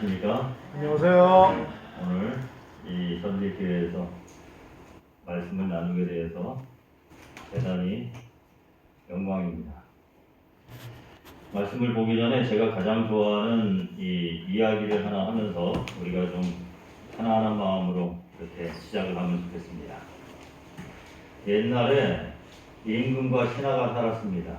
안녕하십니까? 안녕하세요. 오늘 이 현대교회에서 말씀을 나누게 되어서 대단히 영광입니다. 말씀을 보기 전에 제가 가장 좋아하는 이 이야기를 하나 하면서 우리가 좀 하나하나 마음으로 이렇게 시작을 하면 좋겠습니다. 옛날에 임금과 신하가 살았습니다.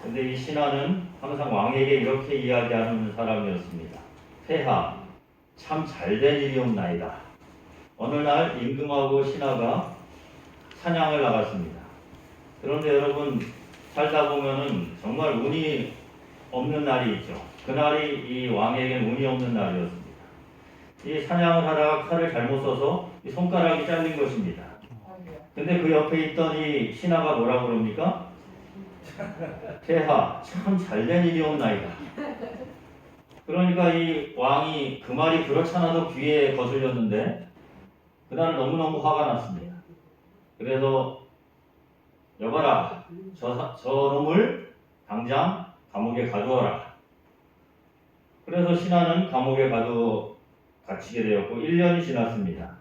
근데 이 신하는 항상 왕에게 이렇게 이야기하는 사람이었습니다. 폐하, 참 잘된 일이옵나이다. 어느 날 임금하고 신하가 사냥을 나갔습니다. 그런데 여러분 살다 보면은 정말 운이 없는 날이 있죠. 그날이 이 왕에게는 운이 없는 날이었습니다. 이 사냥을 하다가 칼을 잘못 써서 이 손가락이 잘린 것입니다. 근데 그 옆에 있던 이 신하가 뭐라고 그럽니까? 폐하, 참 잘된 일이옵나이다. 그러니까 이 왕이 그 말이 그렇잖아도 귀에 거슬렸는데 그날 너무너무 화가 났습니다. 그래서 여봐라, 저놈을 당장 감옥에 가두어라. 그래서 신하는 감옥에 갇히게 되었고 1년이 지났습니다.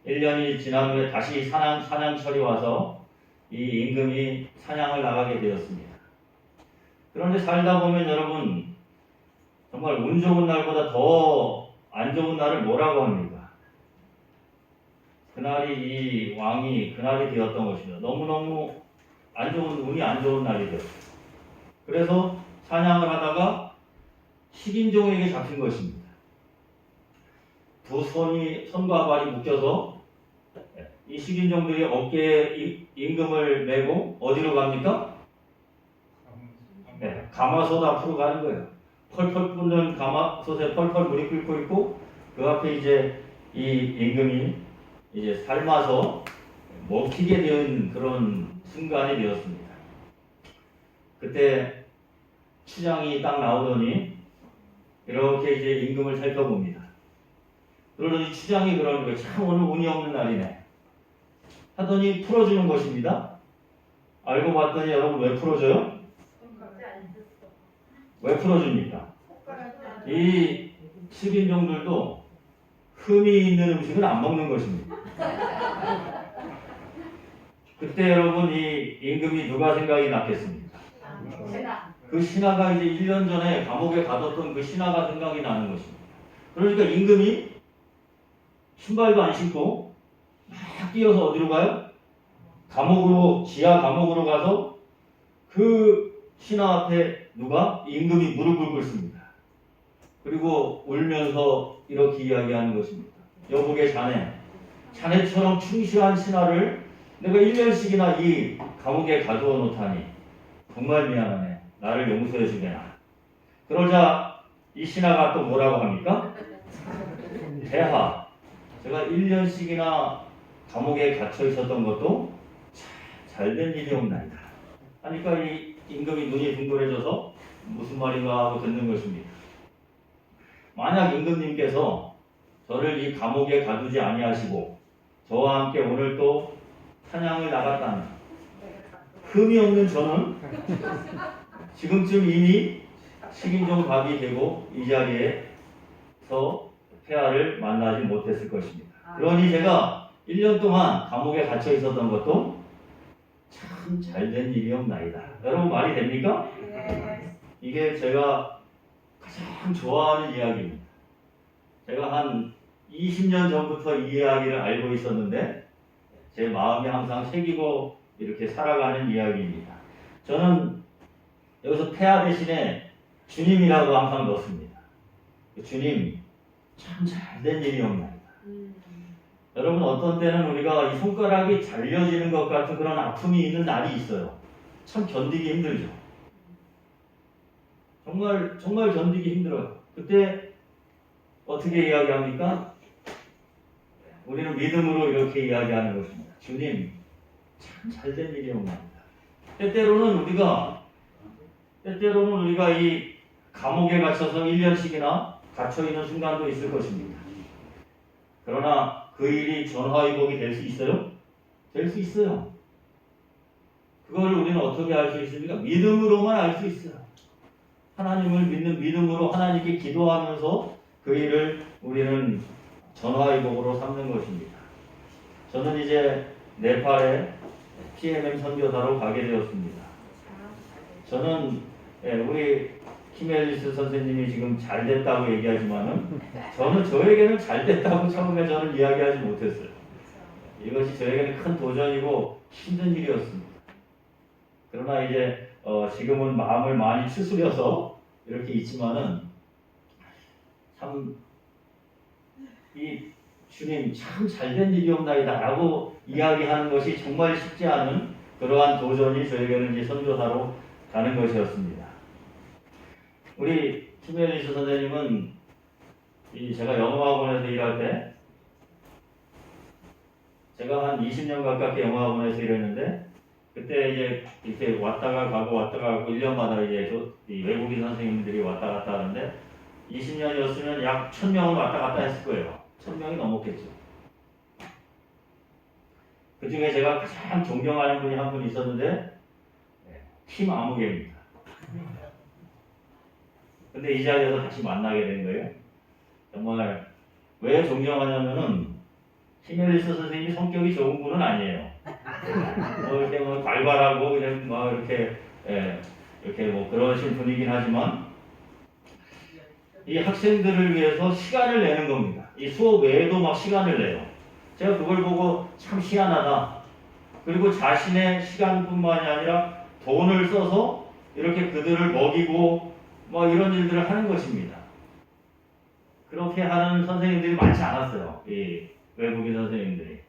1년이 지난 후에 다시 사냥철이 와서 이 임금이 사냥을 나가게 되었습니다. 그런데 살다 보면 여러분 정말 운 좋은 날보다 더 안 좋은 날을 뭐라고 합니까? 그날이 이 왕이 그날이 되었던 것입니다. 너무너무 운이 안 좋은 날이 되었어요. 그래서 사냥을 하다가 식인종에게 잡힌 것입니다. 두 손과 발이 묶여서 이 식인종들이 어깨에 임금을 메고 어디로 갑니까? 네, 가마솥 앞으로 가는 거예요. 펄펄 끓는 가마솥에 펄펄 물이 끓고 있고 그 앞에 이제 이 임금이 이제 삶아서 먹히게 된 그런 순간이 되었습니다. 그때 추장이 딱 나오더니 이렇게 이제 임금을 살펴봅니다. 그러더니 추장이 그러는 거예요. 참 오늘 운이 없는 날이네. 하더니 풀어주는 것입니다. 알고 봤더니 여러분 왜 풀어줘요? 왜 풀어줍니까? 이 식인종들도 흠이 있는 음식은 안 먹는 것입니다. 그때 여러분 이 임금이 누가 생각이 났겠습니까? 그 신하가 이제 1년 전에 감옥에 가뒀던 그 신하가 생각이 나는 것입니다. 그러니까 임금이 신발도 안 신고 막 뛰어서 어디로 가요? 지하 감옥으로 가서 그 신하 앞에 누가? 임금이 무릎을 꿇습니다. 그리고 울면서 이렇게 이야기하는 것입니다. 여보게 자네처럼 충실한 신하를 내가 1년씩이나 이 감옥에 가두어 놓다니 정말 미안하네. 나를 용서해 주게나. 그러자 이 신하가 또 뭐라고 합니까? 폐하, 제가 1년씩이나 감옥에 갇혀 있었던 것도 잘된 일이옵나이다. 하니까 이 임금이 눈이 둥그레져서 무슨 말인가 하고 듣는 것입니다. 만약 임금님께서 저를 이 감옥에 가두지 아니하시고 저와 함께 오늘 또 사냥을 나갔다면 흠이 없는 저는 지금쯤 이미 식인종 밥이 되고 이 자리에서 폐하를 만나지 못했을 것입니다. 그러니 제가 1년 동안 감옥에 갇혀 있었던 것도 참 잘된 일이옵나이다. 여러분 말이 됩니까? 이게 제가 가장 좋아하는 이야기입니다. 제가 한 20년 전부터 이 이야기를 알고 있었는데 제 마음에 항상 새기고 이렇게 살아가는 이야기입니다. 저는 여기서 폐하 대신에 주님이라고 항상 넣습니다. 주님, 참 잘된 일이옵나이다. 여러분 어떤 때는 우리가 이 손가락이 잘려지는 것 같은 그런 아픔이 있는 날이 있어요. 참 견디기 힘들죠. 정말 견디기 힘들어요. 그때 어떻게 이야기합니까? 우리는 믿음으로 이렇게 이야기하는 것입니다. 주님, 참 잘된 일이옵나이다. 때때로는 우리가 이 감옥에 갇혀서 1년씩이나 갇혀있는 순간도 있을 것입니다. 그러나 그 일이 전화위복이 될 수 있어요? 될 수 있어요. 그걸 우리는 어떻게 알 수 있습니까? 믿음으로만 알 수 있어요. 하나님을 믿는 믿음으로 하나님께 기도하면서 그 일을 우리는 전화위복으로 삼는 것입니다. 저는 이제 네팔에 PMM 선교사로 가게 되었습니다. 저는 우리 키멜리스 선생님이 지금 잘 됐다고 얘기하지만은 저는 저에게는 잘 됐다고 처음에 저는 이야기하지 못했어요. 이것이 저에게는 큰 도전이고 힘든 일이었습니다. 그러나 이제 지금은 마음을 많이 추스려서 이렇게 있지만은 참 이 주님 참 잘된 일이옵나이다 라고 이야기하는 것이 정말 쉽지 않은 그러한 도전이 저에게는 이제 선교사로 가는 것이었습니다. 우리 키멜리스 선생님은 제가 영어학원에서 일할 때 제가 한 20년 가깝게 영어학원에서 일했는데 그때 이제 이렇게 왔다가 가고 1년마다 이제 이 외국인 선생님들이 왔다 갔다 하는데 20년이었으면 약 1000명은 왔다 갔다 했을 거예요. 1000명이 넘었겠죠. 그 중에 제가 가장 존경하는 분이 한 분 있었는데 팀 아무개입니다. 근데 이 자리에서 다시 만나게 된 거예요. 정말 왜 존경하냐면은 키멜리스 선생님이 성격이 좋은 분은 아니에요. 이렇게 발발하고 그냥 이렇게 그러신 분이긴 하지만 이 학생들을 위해서 시간을 내는 겁니다. 이 수업 외에도 막 시간을 내요. 제가 그걸 보고 참 희한하다. 그리고 자신의 시간뿐만이 아니라 돈을 써서 이렇게 그들을 먹이고 이런 일들을 하는 것입니다. 그렇게 하는 선생님들이 많지 않았어요. 이 외국인 선생님들이.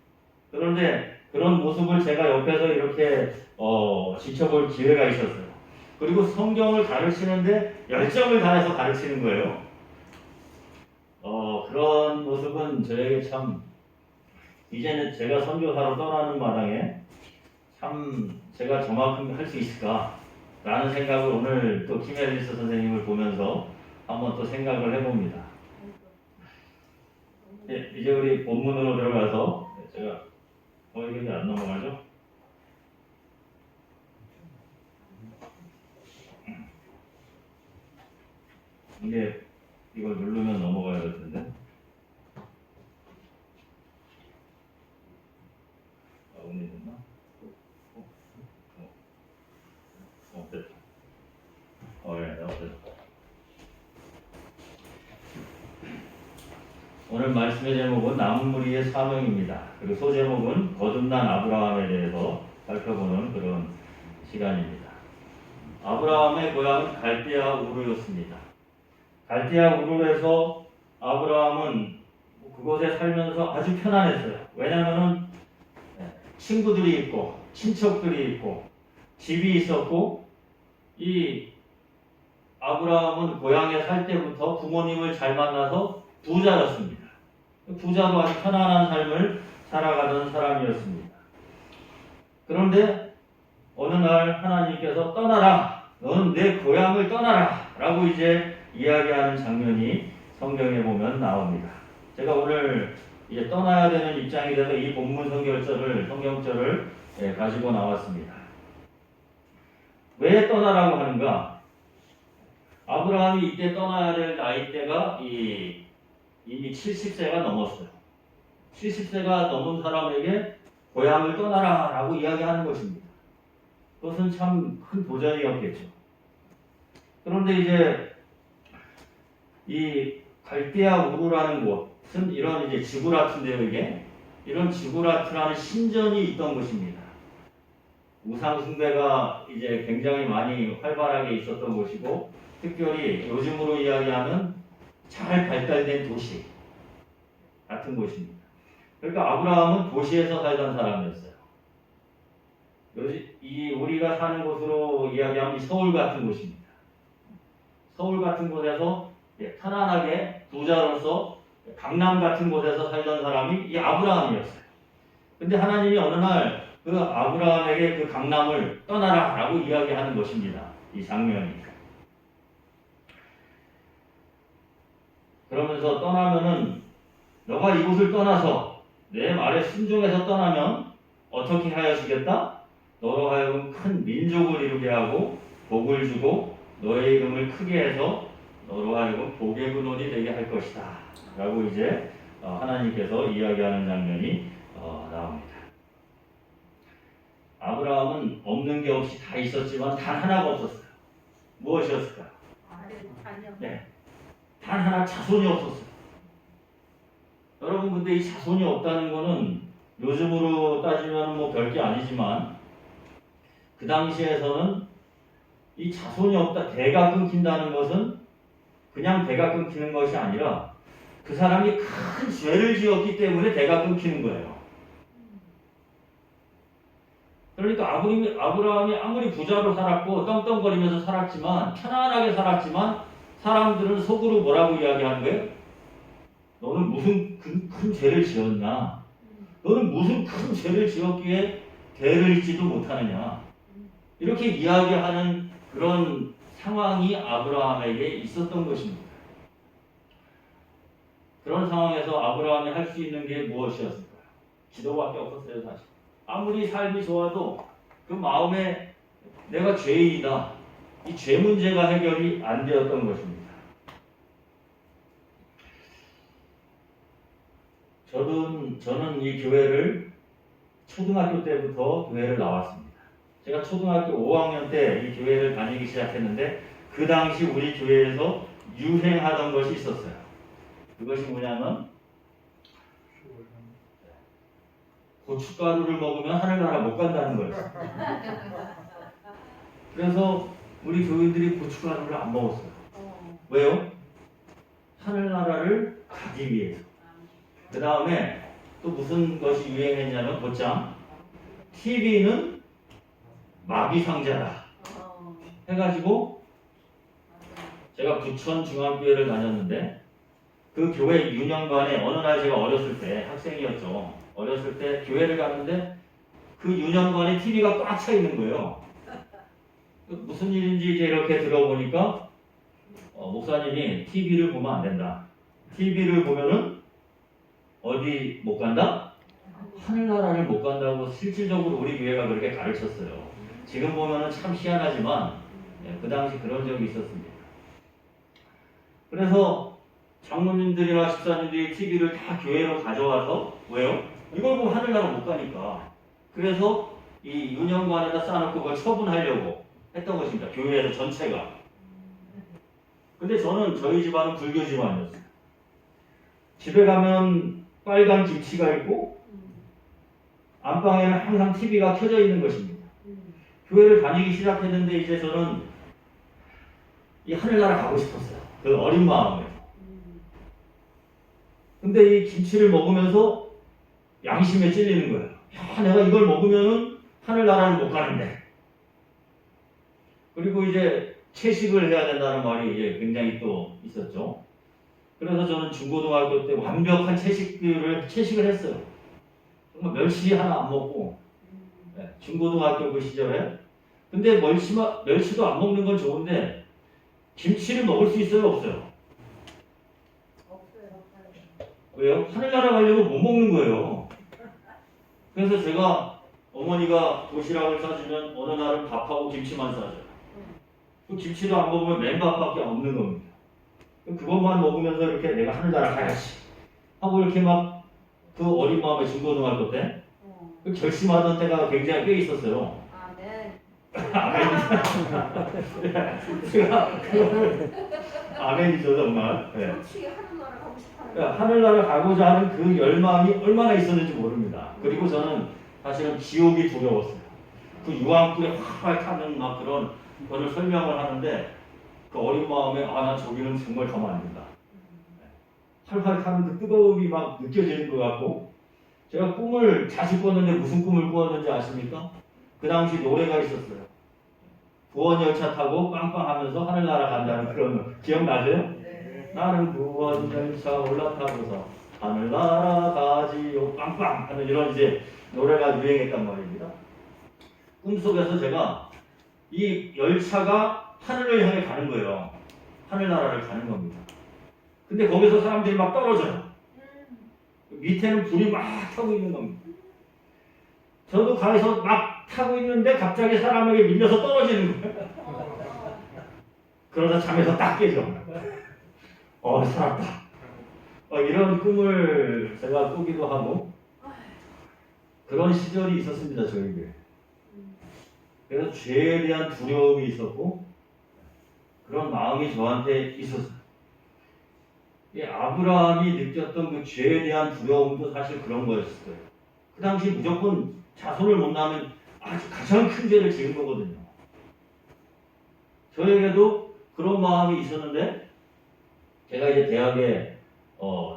그런데 그런 모습을 제가 옆에서 이렇게 지켜볼 기회가 있었어요. 그리고 성경을 가르치는데 열정을 다해서 가르치는 거예요. 그런 모습은 저에게 참 이제는 제가 선교사로 떠나는 마당에 참 제가 저만큼 할 수 있을까 라는 생각을 오늘 또 키멜리스 선생님을 보면서 한번 또 생각을 해봅니다. 이제 우리 본문으로 들어가서 제가 이게 안 넘어가죠? 이게 이걸 누르면 넘어가야 될 텐데. 오늘 됐나? 됐다. 됐다. 오늘 말씀의 제목은 남은 무리의 사명입니다. 그리고 소제목은 거듭난 아브라함에 대해서 살펴보는 그런 시간입니다. 아브라함의 고향은 갈대아 우르였습니다. 갈대아 우르에서 아브라함은 그곳에 살면서 아주 편안했어요. 왜냐하면 친구들이 있고 친척들이 있고 집이 있었고 이 아브라함은 고향에 살 때부터 부모님을 잘 만나서 부자였습니다. 부자로 아주 편안한 삶을 살아가던 사람이었습니다. 그런데 어느 날 하나님께서 떠나라, 너는 내 고향을 떠나라 라고 이제 이야기하는 장면이 성경에 보면 나옵니다. 제가 오늘 이제 떠나야 되는 입장이 돼서 이 본문 성경절을 가지고 나왔습니다. 왜 떠나라고 하는가? 아브라함이 이때 떠나야 될 나이대가 이미 70세가 넘었어요. 70세가 넘은 사람에게 고향을 떠나라 라고 이야기하는 것입니다. 그것은 참 큰 도전이었겠죠. 그런데 이제 이 갈대아 우르라는 곳은 이런 이제 지구라트인데요, 이런 지구라트라는 신전이 있던 곳입니다. 우상 숭배가 이제 굉장히 많이 활발하게 있었던 곳이고, 특별히 요즘으로 이야기하면 잘 발달된 도시 같은 곳입니다. 그러니까 아브라함은 도시에서 살던 사람이었어요. 우리가 사는 곳으로 이야기하면 서울 같은 곳입니다. 서울 같은 곳에서 편안하게 부자로서 강남 같은 곳에서 살던 사람이 이 아브라함이었어요. 근데 하나님이 어느 날 그 아브라함에게 그 강남을 떠나라 라고 이야기하는 것입니다. 이 장면이. 그러면서 떠나면은 너가 이곳을 떠나서 내 말에 순종해서 떠나면 어떻게 하여주겠다? 너로 하여금 큰 민족을 이루게 하고 복을 주고 너의 이름을 크게 해서 너로 하여금 복의 근원이 되게 할 것이다 라고 이제 하나님께서 이야기하는 장면이 나옵니다. 아브라함은 없는 게 없이 다 있었지만 단 하나가 없었어요. 무엇이었을까? 네, 단 하나 자손이 없었어요. 여러분 근데 이 자손이 없다는 거는 요즘으로 따지면 뭐 별게 아니지만 그 당시에서는 이 자손이 없다, 대가 끊긴다는 것은 그냥 대가 끊기는 것이 아니라 그 사람이 큰 죄를 지었기 때문에 대가 끊기는 거예요. 그러니까 아브라함이 아무리 부자로 살았고 떵떵거리면서 살았지만 편안하게 살았지만 사람들은 속으로 뭐라고 이야기하는 거예요? 너는 무슨 큰 죄를 지었냐? 너는 무슨 큰 죄를 지었기에 대를 잇지도 못하느냐? 이렇게 이야기하는 그런 상황이 아브라함에게 있었던 것입니다. 그런 상황에서 아브라함이 할 수 있는 게 무엇이었을까요? 기도밖에 없었어요, 사실. 아무리 삶이 좋아도 그 마음에 내가 죄인이다. 이 죄 문제가 해결이 안 되었던 것입니다. 저는 이 교회를 초등학교 때부터 교회를 나왔습니다. 제가 초등학교 5학년 때 이 교회를 다니기 시작했는데 그 당시 우리 교회에서 유행하던 것이 있었어요. 그것이 뭐냐면 고춧가루를 먹으면 하늘나라 못 간다는 거였어요. 그래서 우리 교인들이 고춧가루를 안 먹었어요. 왜요? 하늘나라를 가기 위해서. 그 다음에 또 무슨 것이 유행했냐면 곧장 TV는 마비상자다 해가지고 제가 부천 중앙교회를 다녔는데 그 교회 유년관에 어느 날 제가 어렸을 때 학생이었죠. 어렸을 때 교회를 갔는데 그 유년관에 TV가 꽉 차 있는 거예요. 무슨 일인지 이제 이렇게 들어보니까 목사님이 TV를 보면 안 된다. TV를 보면은 어디 못 간다? 하늘나라를 못 간다고 실질적으로 우리 교회가 그렇게 가르쳤어요. 지금 보면은 참 희한하지만 그 당시 그런 적이 있었습니다. 그래서 장로님들이나 집사님들이 TV를 다 교회로 가져와서 왜요? 이걸 보면 하늘나라 못 가니까. 그래서 이 유년관에다 쌓아놓고 그걸 처분하려고 했던 것입니다. 교회에서 전체가. 근데 저희 집안은 불교 집안이었어요. 집에 가면 빨간 김치가 있고 안방에는 항상 TV가 켜져 있는 것입니다. 교회를 다니기 시작했는데 이제 저는 이 하늘나라 가고 싶었어요. 그 어린 마음에. 근데 이 김치를 먹으면서 양심에 찔리는 거예요. 야, 내가 이걸 먹으면은 하늘나라를 못 가는데. 그리고 이제 채식을 해야 된다는 말이 이제 굉장히 또 있었죠. 그래서 저는 중고등학교 때 완벽한 채식을 했어요. 정말 멸치 하나 안 먹고 중고등학교 그 시절에. 근데 멸치도 안 먹는 건 좋은데 김치를 먹을 수 있어요, 없어요? 왜요? 하늘나라 가려고 못 먹는 거예요. 그래서 제가 어머니가 도시락을 싸주면 어느 날은 밥하고 김치만 싸줘요. 그 김치도 안 먹으면 맨밥밖에 없는 겁니다. 그것만 먹으면서 이렇게 내가 하늘나라 가야지 하고 이렇게 막 그 어린 마음에 중고등학교 때 결심하던 때가 굉장히 꽤 있었어요. 아멘. 제가 그거를 아멘이죠 정말. 네. 하늘나라 가고자 하는 그 열망이 얼마나 있었는지 모릅니다. 그리고 저는 사실은 지옥이 두려웠어요. 그 유황불에 활활 타는 막 그런 거를 설명을 하는데 그 어린 마음에 나 저기는 정말 가면 안 된다. 활활 타는 그 뜨거움이 막 느껴지는 것 같고 제가 꿈을 자주 꿨는데 무슨 꿈을 꾸었는지 아십니까? 그 당시 노래가 있었어요. 구원열차 타고 빵빵하면서 하늘나라 간다는 그런 기억나세요? 네. 나는 구원열차 올라타고서 하늘나라 가지요 빵빵 하는 이런 이제 노래가 유행했단 말입니다. 꿈속에서 제가 이 열차가 하늘을 향해 가는 거예요. 하늘나라를 가는 겁니다. 근데 거기서 사람들이 막 떨어져요. 밑에는 불이 막 타고 있는 겁니다. 저도 가서 막 타고 있는데 갑자기 사람에게 밀려서 떨어지는 거예요. 그러다 잠에서 딱 깨져. 살았다. 이런 꿈을 제가 꾸기도 하고 그런 시절이 있었습니다, 저에게. 그래서 죄에 대한 두려움이 있었고 그런 마음이 저한테 있었어요. 아브라함이 느꼈던 그 죄에 대한 두려움도 사실 그런 거였을 거예요. 그 당시 무조건 자손을 못 낳으면 아주 가장 큰 죄를 지은 거거든요. 저에게도 그런 마음이 있었는데 제가 이제 대학에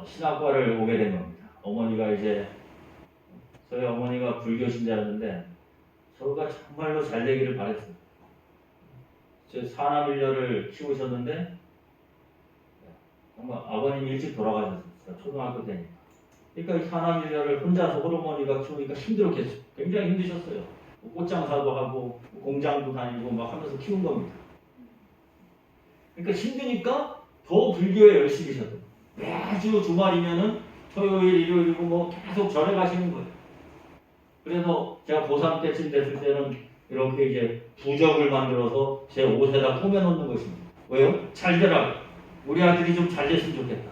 신학과를 오게 된 겁니다. 저희 어머니가 불교 신자였는데 저가 정말로 잘 되기를 바랬어요. 제 사남일녀를 키우셨는데 정말 아버님이 일찍 돌아가셨어요. 초등학교 때니까. 그러니까 이 사남일녀를 혼자서 홀어머니가 키우니까 힘들었겠어요. 굉장히 힘드셨어요. 꽃장사도 하고 공장도 다니고 막 하면서 키운 겁니다. 그러니까 힘드니까 더 불교에 열심히셨어요. 매주 주말이면은 토요일, 일요일이고 뭐 계속 절에 가시는 거예요. 그래서 제가 고3 때쯤 됐을 때는 이렇게 이제 부적을 만들어서 제 옷에다 꾸며놓는 것입니다. 왜요? 잘 되라고. 우리 아들이 좀 잘 됐으면 좋겠다.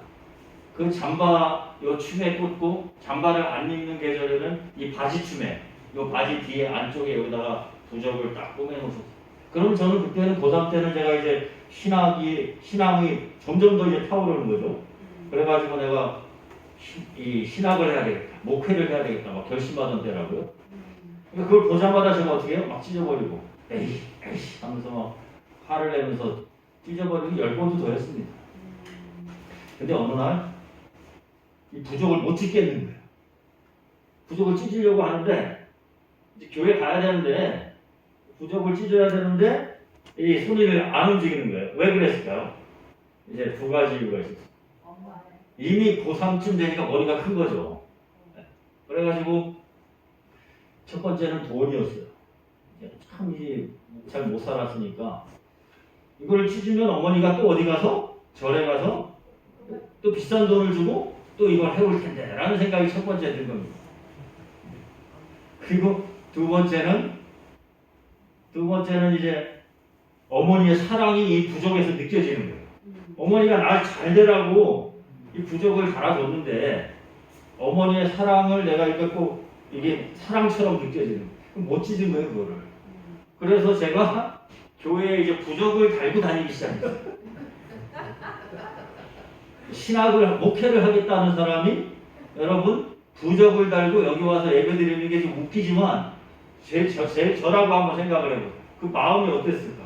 그 잠바 요 춤에 꽂고 잠바를 안 입는 계절에는 이 바지 춤에 요 바지 뒤에 안쪽에 여기다가 부적을 딱 꾸며놓으셨어요. 그럼 저는 그때는 고3 때는 제가 이제 신앙이 점점 더 이제 타오르는 거죠. 그래가지고 내가 이 신학을 해야 되겠다, 목회를 해야 되겠다 막 결심하던 때라고요. 그러니까 그걸 보자마자 제가 어떻게 해요? 막 찢어버리고 에이 하면서 막 화를 내면서 찢어버리고 10번도 더 했습니다. 근데 어느 날 이 부적을 못 찢겠는 거예요. 부적을 찢으려고 하는데 이제 교회 가야 되는데 부적을 찢어야 되는데 이 손을 안 움직이는 거예요. 왜 그랬을까요? 이제 두 가지 이유가 있었어요. 이미 고3쯤 되니까 머리가 큰 거죠. 그래가지고 첫 번째는 돈이었어요. 참 잘 못 살았으니까 이걸 찢으면 어머니가 또 어디 가서 절에 가서 또 비싼 돈을 주고 또 이걸 해올 텐데 라는 생각이 첫 번째 든 겁니다. 그리고 두 번째는 이제 어머니의 사랑이 이 부적에서 느껴지는 거예요. 어머니가 날 잘 되라고 이 부적을 달아줬는데 어머니의 사랑을 내가 이렇게 꼭 이게 사랑처럼 느껴지는 거예요. 그럼 못 찢은 거예요, 그거를. 그래서 제가 교회에 이제 부적을 달고 다니기 시작했어요. 목회를 하겠다는 사람이 여러분 부적을 달고 여기 와서 예배드리는 게 좀 웃기지만 저라고 한번 생각을 해보세요. 그 마음이 어땠을까?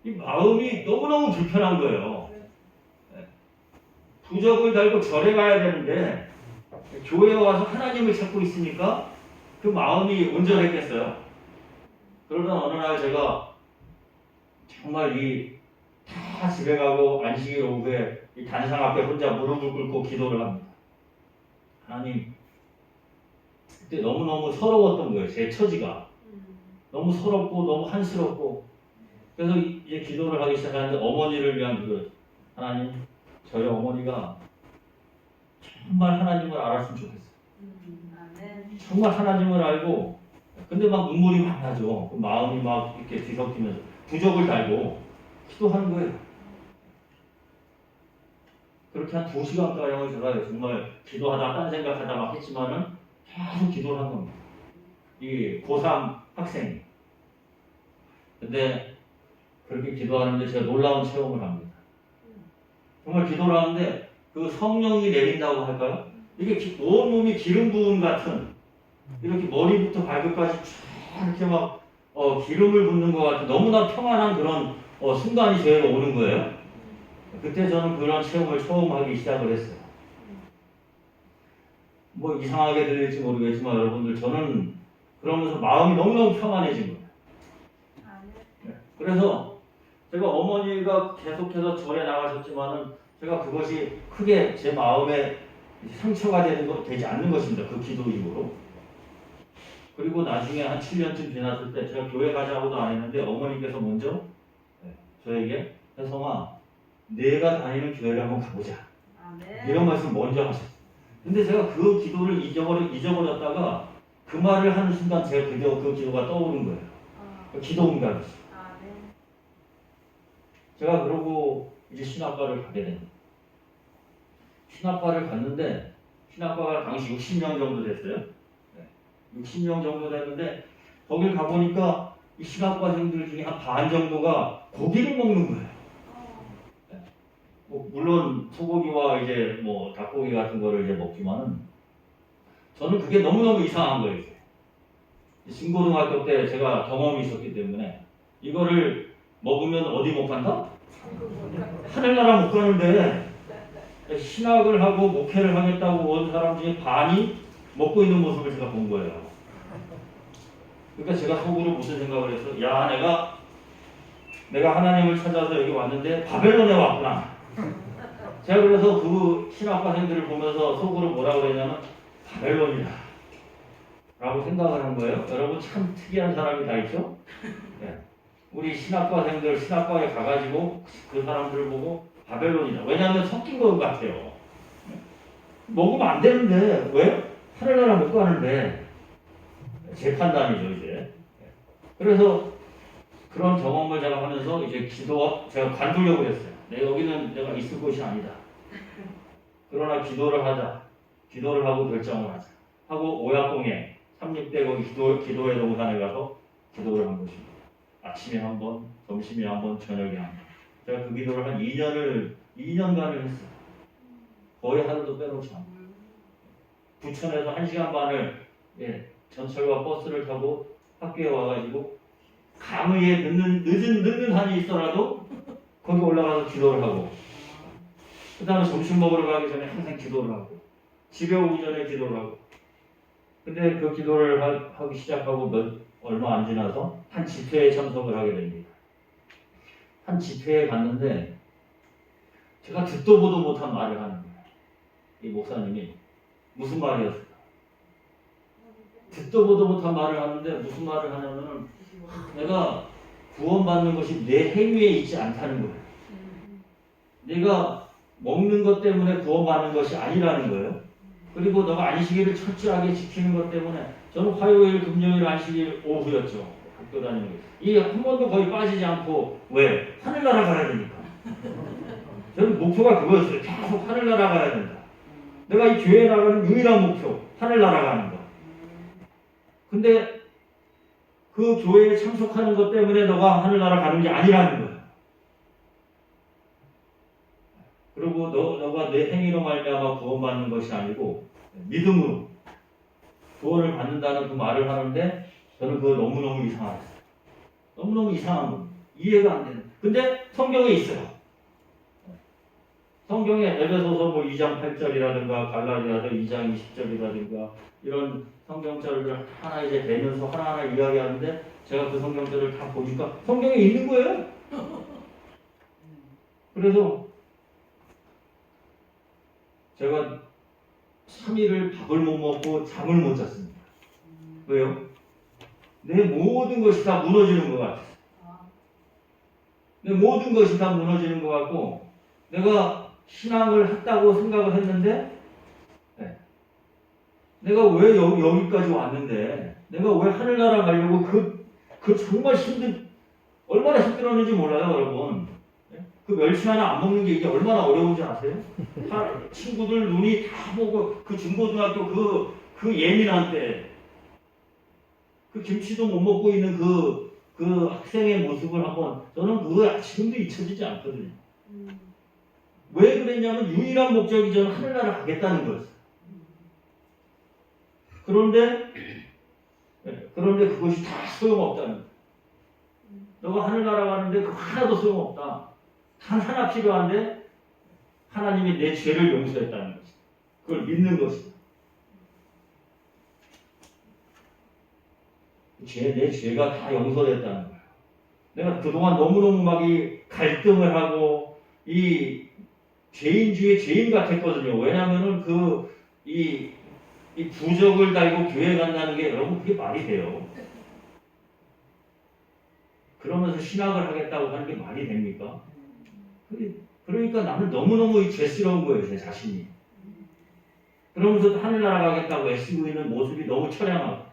이 마음이 너무너무 불편한 거예요. 부적을 달고 절에 가야 되는데 교회에 와서 하나님을 찾고 있으니까 그 마음이 온전했겠어요. 그러던 어느 날 제가 정말 다 집에 가고 안식일 오후에 이 단상 앞에 혼자 무릎을 꿇고 기도를 합니다. 하나님, 그때 너무너무 서러웠던 거예요. 제 처지가. 너무 서럽고 너무 한스럽고 그래서 이제 기도를 하기 시작하는데 어머니를 위한 기도. 하나님, 저희 어머니가 정말 하나님을 알았으면 좋겠어요. 정말 하나님을 알고 근데 막 눈물이 막 나죠. 그 마음이 막 이렇게 뒤섞이면서 부적을 달고 기도하는 거예요. 그렇게 한 2시간가량을 제가 정말 기도하다 딴 생각하다 막 했지만은 계속 기도를 한 겁니다. 이 고3 학생이. 근데 그렇게 기도하는데 제가 놀라운 체험을 합니다. 정말 기도를 하는데 그 성령이 내린다고 할까요? 이게 온몸이 기름 부음 같은 이렇게 머리부터 발끝까지 쫙 이렇게 막 기름을 붓는 것 같은 너무나 평안한 그런 순간이 저에게 오는 거예요. 그때 저는 그런 체험을 처음 하기 시작을 했어요. 뭐 이상하게 들릴지 모르겠지만 여러분들 저는 그러면서 마음이 너무너무 평안해진 거예요. 그래서 제가 어머니가 계속해서 절에 나가셨지만은 제가 그것이 크게 제 마음에 상처가 되지 않는 것입니다. 그 기도 이후로. 그리고 나중에 한 7년쯤 지났을 때 제가 교회 가자고도 안 했는데 어머니께서 먼저 저에게 혜성아 내가 다니는 교회를 한번 가보자. 이런 말씀 먼저 하셨어요. 근데 제가 그 기도를 잊어버렸다가 그 말을 하는 순간 제가 그 기도가 떠오른 거예요. 기도 응답이었어요. 제가 그러고 이제 신학과를 가게 됩니다. 신학과를 갔는데 신학과가 당시 60명 정도 됐어요. 60명 정도 됐는데 거길 가보니까 이 신학과생들 중에 한 반 정도가 고기를 먹는 거예요. 뭐 물론 소고기와 이제 뭐 닭고기 같은 거를 이제 먹지만은 저는 그게 너무너무 이상한 거예요. 중고등학교 때 제가 경험이 있었기 때문에 이거를 먹으면 어디 못 간다? 하늘나라 못 가는데 신학을 하고 목회를 하겠다고 온 사람 중에 반이 먹고 있는 모습을 제가 본 거예요. 그러니까 제가 속으로 무슨 생각을 했어? 야, 내가 하나님을 찾아서 여기 왔는데 바벨론에 왔구나. 제가 그래서 그 신학과생들을 보면서 속으로 뭐라고 그랬냐면 바벨론이다 라고 생각을 한 거예요. 여러분 참 특이한 사람이 다 있죠? 네. 우리 신학과생들 신학과에 가가지고 그 사람들을 보고 바벨론이다. 왜냐하면 섞인 것 같아요. 먹으면 안 되는데 왜? 하늘나라 못 가는데. 제 판단이죠 이제. 그래서 그런 경험을 제가 하면서 이제 제가 관두려고 했어요. 여기는 내가 있을 곳이 아니다. 그러나 기도를 하자. 기도를 하고 결정을 하자. 하고 오약동에 36대 거기 기도회 동산에 가서 기도를 한 것입니다. 아침에 한 번, 점심에 한 번, 저녁에 한 번. 제가 그 기도를 한 2년간을 했어요. 거의 하루도 빼놓지 않고. 부천에서 1시간 반을 전철과 버스를 타고 학교에 와가지고 강의에 늦은 한이 있더라도 거기 올라가서 기도를 하고 그 다음에 점심 먹으러 가기 전에 항상 기도를 하고 집에 오기 전에 기도를 하고 근데 그 기도를 하기 시작하고 얼마 안 지나서 한 집회에 참석을 하게 됩니다. 한 집회에 갔는데 제가 듣도 보도 못한 말을 하는 거예요. 이 목사님이 무슨 말이었을까? 듣도 보도 못한 말을 하는데 무슨 말을 하냐면은 내가 구원받는 것이 내 행위에 있지 않다는 거예요. 내가 먹는 것 때문에 구원받는 것이 아니라는 거예요. 그리고 너가 안식일을 철저하게 지키는 것 때문에 저는 화요일, 금요일, 안식일 오후였죠. 학교 다니는 게. 이 한 번도 거의 빠지지 않고 왜? 하늘나라 가야 되니까. 저는 목표가 그거였어요. 계속 하늘나라 가야 된다. 내가 이 교회에 나가는 유일한 목표, 하늘나라 가는 거. 근데 그 교회에 참석하는 것 때문에 너가 하늘나라 가는 게 아니라는 거야. 그리고 너가 내 행위로 말미암아 구원받는 것이 아니고 믿음으로 구원을 받는다는 그 말을 하는데 저는 그거 너무너무 이상했어요. 너무너무 이상한 겁니다. 이해가 안 되는. 근데 성경에 있어요. 성경에 에베소서 뭐 2장 8절이라든가 갈라디아서 2장 20절이라든가 이런 성경절을 하나 이제 내면서 하나하나 이야기하는데 제가 그 성경절을 다 보니까 성경에 있는 거예요. 그래서 제가 3일을 밥을 못 먹고 잠을 못 잤습니다. 왜요? 내 모든 것이 다 무너지는 것 같아요. 내 모든 것이 다 무너지는 것 같고 내가 신앙을 했다고 생각을 했는데 내가 왜 여기까지 왔는데 내가 왜 하늘나라 가려고 그 정말 얼마나 힘들었는지 몰라요 여러분. 그 멸치 하나 안 먹는 게 이게 얼마나 어려운지 아세요? 친구들 눈이 다 보고 그 중고등학교 그 예민한 때 그 김치도 못 먹고 있는 그 학생의 모습을 한번 저는 그거 지금도 잊혀지지 않거든요. 왜 그랬냐면 유일한 목적이 저는 하늘나라 가겠다는 거였어요. 그런데 그것이 다 소용없다는 거예요. 너가 하늘나라 가는데 그거 하나도 소용없다. 단 하나 필요한데 하나님이 내 죄를 용서했다는 거지. 그걸 믿는 것이다. 내 죄가 다 용서됐다는 거예요. 내가 그동안 너무너무 막 이 갈등을 하고 이 죄인 중에 죄인 같았거든요. 왜냐하면은 이 부적을 달고 교회 간다는 게 여러분 그게 말이 돼요. 그러면서 신학을 하겠다고 하는 게 말이 됩니까? 그러니까 나는 너무너무 죄스러운 거예요, 제 자신이. 그러면서 하늘나라 가겠다고 애쓰고 있는 모습이 너무 처량하고.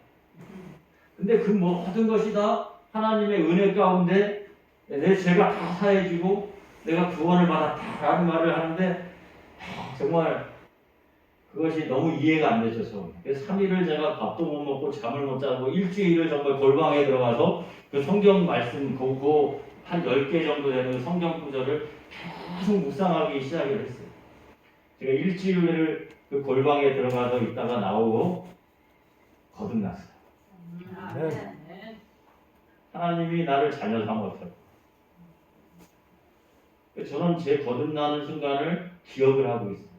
근데 그 모든 것이 다 하나님의 은혜 가운데 내 죄가 다 사해지고 내가 구원을 받았다라는 말을 하는데 정말 그것이 너무 이해가 안 되셔서 3일을 제가 밥도 못 먹고 잠을 못 자고 일주일을 정말 골방에 들어가서 그 성경 말씀 보고 한 10개 정도 되는 성경 구절을 계속 묵상하기 시작을 했어요. 제가 일주일을 그 골방에 들어가서 있다가 나오고 거듭났어요. 하나님이 나를 자녀 삼았어요. 저는 제 거듭나는 순간을 기억을 하고 있어요.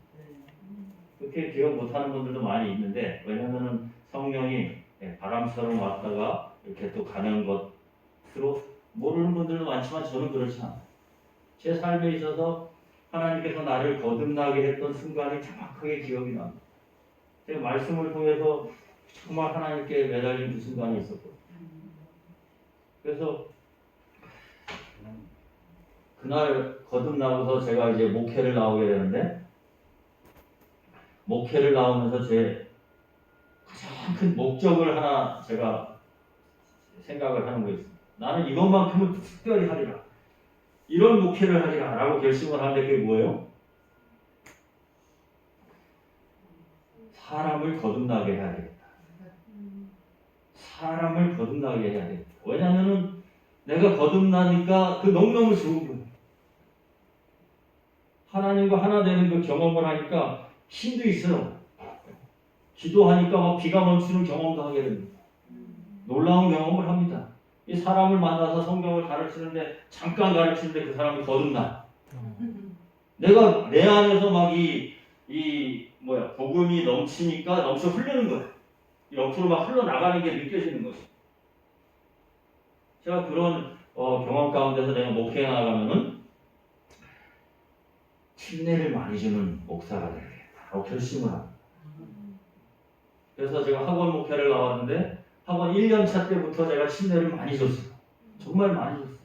그렇게 기억 못하는 분들도 많이 있는데 왜냐하면 성령이 바람처럼 왔다가 이렇게 또 가는 것으로 모르는 분들도 많지만 저는 그렇지 않아요. 제 삶에 있어서 하나님께서 나를 거듭나게 했던 순간이 정확하게 기억이 납니다. 제가 말씀을 통해서 정말 하나님께 매달린 그 순간이 있었거든요. 그래서 그날 거듭나고서 제가 이제 목회를 나오게 되는데 목회를 나오면서 제 가장 큰 목적을 하나 제가 생각을 하는 거 있습니다. 나는 이것만큼은 특별히 하리라. 이런 목회를 하리라 라고 결심을 하는데 그게 뭐예요? 사람을 거듭나게 해야 되겠다. 사람을 거듭나게 해야 되겠다. 왜냐하면 내가 거듭나니까 그 너무너무 좋은 거예요. 하나님과 하나 되는 그 경험을 하니까 힘도 있어요. 기도하니까 막 비가 멈추는 경험도 하게 됩니다. 놀라운 경험을 합니다. 이 사람을 만나서 성경을 가르치는데 잠깐 가르치는데 그 사람이 거듭나. 내가 내 안에서 막 복음이 넘치니까 넘쳐 흐르는 거예요. 옆으로 막 흘러나가는 게 느껴지는 거죠. 제가 그런 경험 가운데서 내가 목회에 나가면은 침례를 많이 주는 목사가 되겠다고 결심을 합니다. 그래서 제가 학원 목회를 나왔는데 학원 1년차 때부터 제가 침례를 많이 줬어요. 정말 많이 줬어요.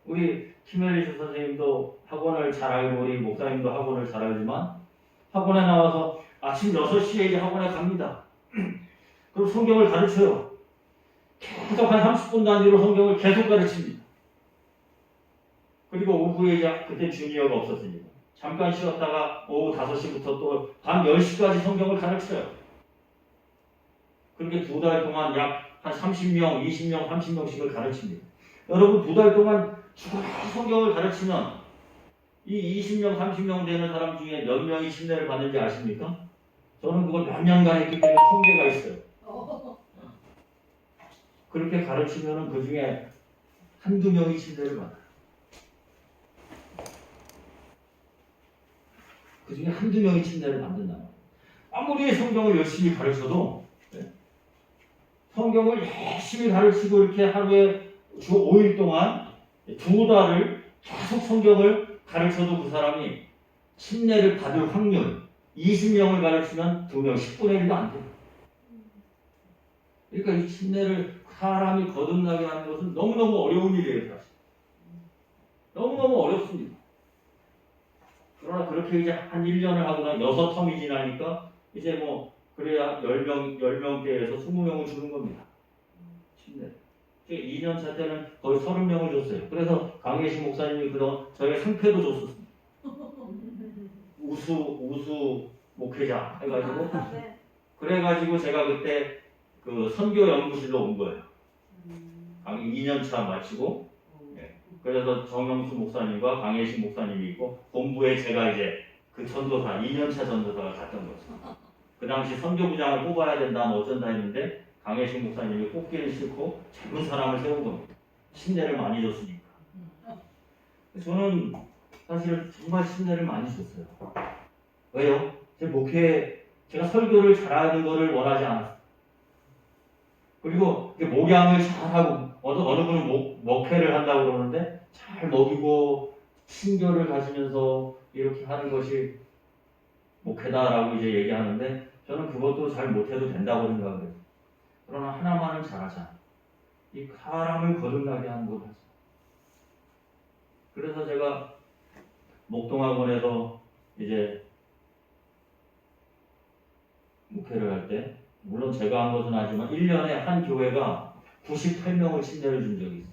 우리 키멜리스 선생님도 학원을 잘 알고 우리 목사님도 학원을 잘 알지만 학원에 나와서 아침 6시에 이제 학원에 갑니다. 그리고 성경을 가르쳐요. 계속 한 30분 단위로 성경을 계속 가르칩니다. 그리고 오후에 이제 그때 주니어가 없었으니까 잠깐 쉬었다가 오후 5시부터 또 밤 10시까지 성경을 가르쳐요. 그렇게 2달 동안 약 한 30명, 20명, 30명씩을 가르칩니다. 여러분 2달 동안 성경을 가르치면 이 20명, 30명 되는 사람 중에 몇 명이 침례를 받는지 아십니까? 저는 그걸 몇 년간 했기 때문에 통계가 있어요. 그렇게 가르치면 그 중에 한두 명이 침례를 받아요. 그 중에 한두 명이 침례를 받는다. 아무리 성경을 열심히 가르쳐도 성경을 열심히 가르치고 이렇게 하루에 주 5일 동안 2달을 계속 성경을 가르쳐도 그 사람이 침례를 받을 확률 20명을 가르치면 2명 10분의 1도 안 돼요. 그러니까 이 침례를 사람이 거듭나게 하는 것은 너무너무 어려운 일이에요. 사실. 너무너무 어렵습니다. 그러나 그렇게 이제 한 1년을 하고 난 6텀이 지나니까 이제 그래야 10명대에서 20명을 주는 겁니다. 침례. 2년차 때는 거의 30명을 줬어요. 그래서 강예식 목사님이 그동안 저희가 상패도 줬었습니다. 우수 목회자 해가지고 그래가지고 제가 그때 그 선교 연구실로 온 거예요. 2년차 마치고 그래서 정영수 목사님과 강예식 목사님이 있고 본부에 제가 이제 그 전도사 2년차 전도사가 갔던 거죠. 그 당시 선교부장을 뽑아야 된다 어쩐다 했는데 강혜식 목사님이 뽑기는 싫고 젊은 사람을 세운 겁니다. 침례를 많이 줬으니까. 저는 사실 정말 침례를 많이 줬어요. 왜요? 제 목회 제가 설교를 잘하는 거를 원하지 않았어요. 그리고 목양을 잘하고 어느 분은 목회를 한다고 그러는데 잘 먹이고 친교를 가지면서 이렇게 하는 것이 목회다라고 이제 얘기하는데 저는 그것도 잘 못해도 된다고 생각을 해요. 그러나 하나만은 잘하자. 이 사람을 거듭나게 하는 걸 하자. 그래서 제가 목동학원에서 이제 목회를 할 때 물론 제가 한 것은 아니지만 1년에 한 교회가 98명을 침례를 준 적이 있어요.